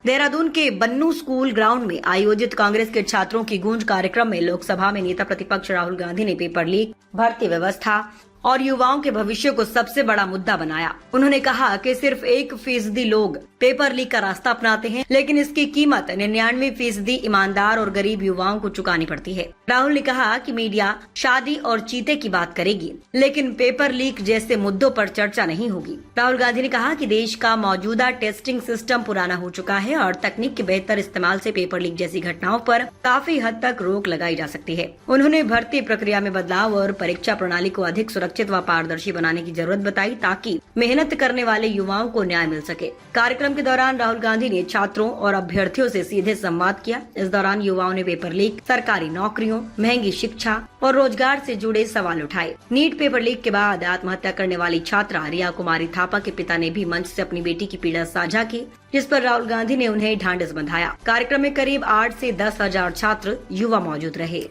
देहरादून के बन्नू school ground में आयोजित कांग्रेस के छात्रों की गूंज कार्यक्रम में लोकसभा में नेता प्रतिपक्ष राहुल गांधी ने पेपर लीक, भर्ती व्यवस्था और युवाओं के भविष्य को सबसे बड़ा मुद्दा बनाया। उन्होंने कहा कि सिर्फ 1% लोग पेपर लीक का रास्ता अपनाते हैं, लेकिन इसकी कीमत 99% ईमानदार और गरीब युवाओं को चुकानी पड़ती है। राहुल ने कहा कि मीडिया शादी और चीते की बात करेगी, लेकिन पेपर लीक जैसे मुद्दों पर चर्चा नहीं होगी। राहुल गांधी ने कहा कि देश का मौजूदा टेस्टिंग सिस्टम पुराना हो चुका है और तकनीक के बेहतर इस्तेमाल से पेपर लीक जैसी घटनाओं पर काफी हद तक रोक लगाई जा सकती है। उन्होंने भर्ती प्रक्रिया में बदलाव और परीक्षा प्रणाली को अधिक सुरक्षित व पारदर्शी बनाने की जरूरत बताई, ताकि मेहनत करने वाले युवाओं को न्याय मिल सके। कार्यक्रम के दौरान राहुल गांधी ने छात्रों और अभ्यर्थियों से सीधे संवाद किया। इस दौरान युवाओं ने पेपर लीक, सरकारी नौकरियों, महंगी शिक्षा और रोजगार से जुड़े सवाल उठाए। नीट पेपर लीक के बाद आत्महत्या करने वाली छात्रा रिया कुमारी थापा के पिता ने भी मंच से अपनी बेटी की पीड़ा साझा की, जिस पर राहुल गांधी ने उन्हें ढांढस बंधाया। कार्यक्रम में करीब 8 से 10 हजार छात्र युवा मौजूद रहे।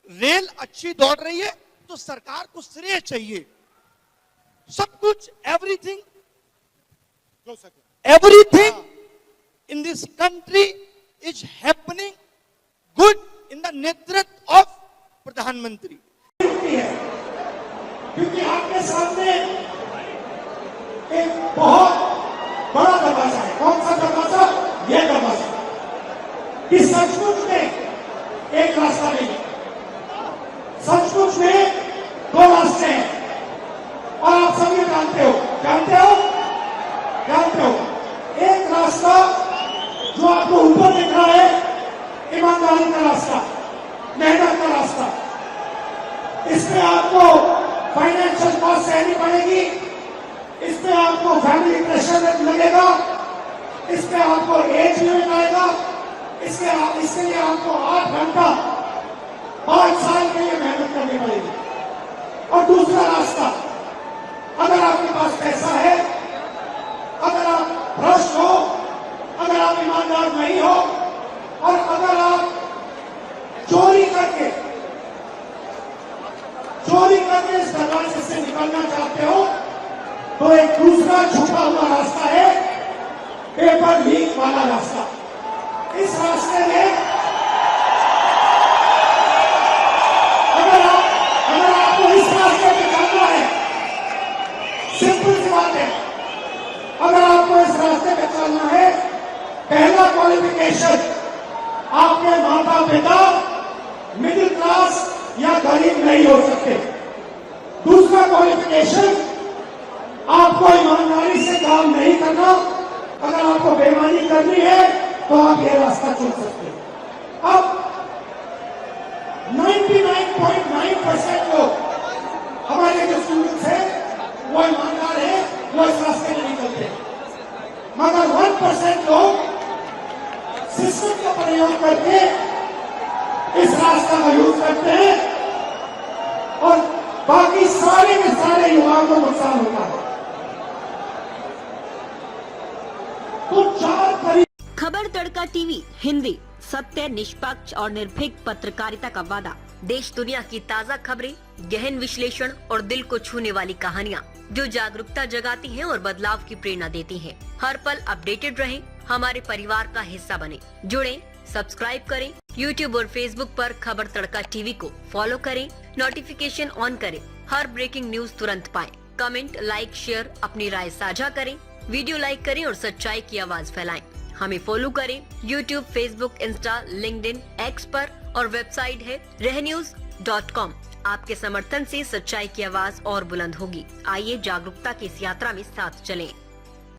रेल अच्छी दौड़ रही है तो सरकार को श्रेय चाहिए। सब कुछ everything in this country is happening good in the नेतृत्व ऑफ प्रधानमंत्री। क्योंकि आपके सामने एक बहुत बड़ा दरवाजा है। कौन सा दरवाजा? यह दरवाजा कि सचमुच में एक रास्ता नहीं, सचमुच में 2 रास्ते हैं और आप सभी जानते हो। एक रास्ता जो आपको ऊपर दिख रहा है, ईमानदारी का रास्ता, मेहनत का रास्ता। इसमें आपको फाइनेंशियल कॉस्ट सहनी पड़ेगी, इसमें आपको फैमिली प्रेशर लगेगा, इसमें आपको एज लिमिट आएगा, इसके लिए आपको 8 घंटा 5 साल के लिए मेहनत करनी पड़ेगी। और दूसरा रास्ता, अगर आपके पास पैसा है, अगर आप भ्रष्ट हो, अगर आप ईमानदार नहीं हो और अगर आप चोरी करके इस दरवाजे से निकलना चाहते हो, तो एक दूसरा छुपा हुआ रास्ता है, पेपर लीक वाला रास्ता। इस रास्ते में अगर आपको इस रास्ते पे चलना है, सिंपल सी बात है, अगर आपको इस रास्ते पे चलना है, पहला क्वालिफिकेशन आपके माता पिता मिडिल क्लास या गरीब नहीं हो सकते। दूसरा क्वालिफिकेशन, आपको ईमानदारी से काम नहीं करना। अगर आपको बेईमानी करनी है तो आप ये रास्ता चुन सकते हैं। अब 99.9% लोग हमारे जो स्टूडेंट्स हैं वो ईमानदार है, वो इस रास्ते में निकलते हैं, मगर 1% लोग सिस्टम का प्रयोग करके इस रास्ते का यूज करते हैं और बाकी सारे के सारे युवाओं को नुकसान होता है। तो 4 खबर तड़का टीवी हिंदी, सत्य, निष्पक्ष और निर्भीक पत्रकारिता का वादा। देश दुनिया की ताज़ा खबरें, गहन विश्लेषण और दिल को छूने वाली कहानियाँ जो जागरूकता जगाती हैं और बदलाव की प्रेरणा देती हैं। हर पल अपडेटेड रहें, हमारे परिवार का हिस्सा बने। जुड़ें, सब्सक्राइब करें। YouTube और Facebook पर खबर तड़का टीवी को फॉलो करें, नोटिफिकेशन ऑन करें, हर ब्रेकिंग न्यूज तुरंत पाएं। कमेंट, लाइक, शेयर, अपनी राय साझा करें, वीडियो लाइक करें और सच्चाई की आवाज फैलाएं। हमें फॉलो करें YouTube, Facebook, Insta, LinkedIn, x पर और वेबसाइट है रहnews.com। आपके समर्थन से सच्चाई की आवाज और बुलंद होगी। आइए जागरूकता की इस यात्रा में साथ चलें।